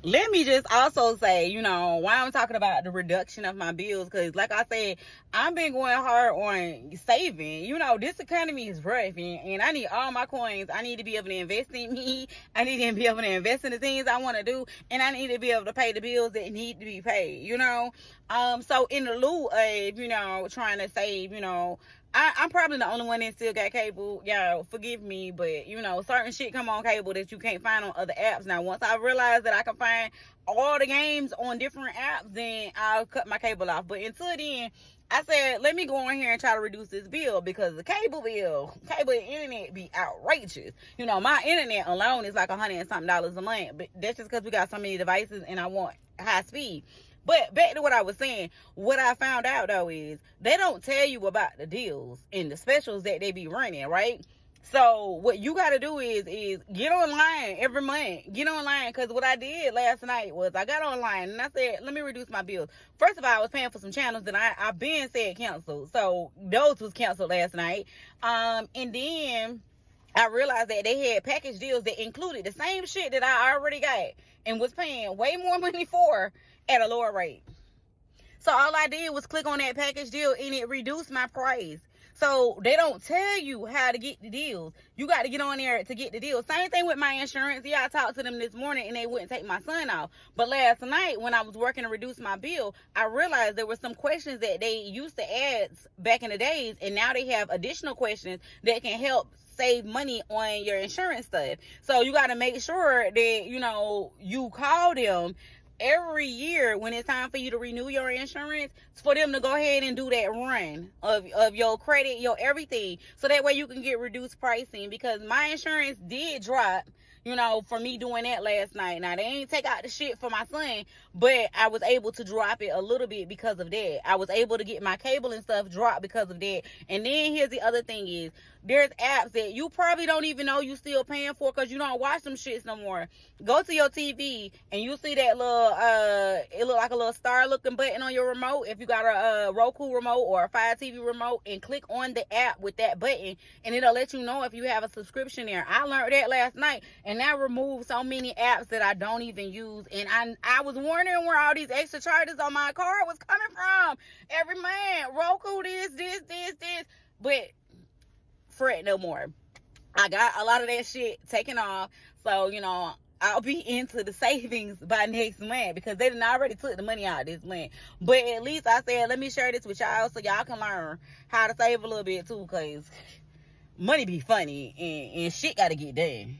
let me just also say, you know, why I'm talking about the reduction of my bills, because like I said, I've been going hard on saving. You know, this economy is rough, and I need all my coins. I need to be able to invest in me. I need to be able to invest in the things I want to do, and I need to be able to pay the bills that need to be paid, you know. So in the lieu of, you know, trying to save, you know, I'm probably the only one that still got cable. Y'all, forgive me, but, you know, certain shit come on cable that you can't find on other apps. Now, once I realize that I can find all the games on different apps, then I'll cut my cable off. But until then, I said, let me go in here and try to reduce this bill, because the cable and internet be outrageous. You know, my internet alone is like $100 and something a month, but that's just because we got so many devices and I want high speed. But back to what I was saying, what I found out though is they don't tell you about the deals and the specials that they be running, right? So what you got to do is get online every month. Get online, because what I did last night was I got online and I said, let me reduce my bills. First of all, I was paying for some channels that I've been said canceled. So those was canceled last night. And then I realized that they had package deals that included the same shit that I already got and was paying way more money for at a lower rate. So all I did was click on that package deal and it reduced my price. So they don't tell you how to get the deals. You got to get on there to get the deal. Same thing with my insurance. Yeah, I talked to them this morning and they wouldn't take my son off. But last night when I was working to reduce my bill, I realized there were some questions that they used to add back in the days, and now they have additional questions that can help save money on your insurance stuff. So you got to make sure that, you know, you call them every year when it's time for you to renew your insurance, for them to go ahead and do that run of your credit, your everything, so that way you can get reduced pricing. Because my insurance did drop, you know, for me doing that last night. Now, they ain't take out the shit for my son, but I was able to drop it a little bit because of that. I was able to get my cable and stuff dropped because of that. And then here's the other thing is, there's apps that you probably don't even know you still paying for because you don't watch them shits no more. Go to your TV and you see that little, it look like a little star looking button on your remote. If you got a Roku remote or a Fire TV remote, and click on the app with that button, and it'll let you know if you have a subscription there. I learned that last night, and that removed so many apps that I don't even use. And I was wondering where all these extra charges on my card was coming from every month. Roku, this. But fret no more. I got a lot of that shit taken off. So, you know, I'll be into the savings by next month, because they done already took the money out this month. But at least I said, let me share this with y'all so y'all can learn how to save a little bit too, because money be funny and shit got to get done.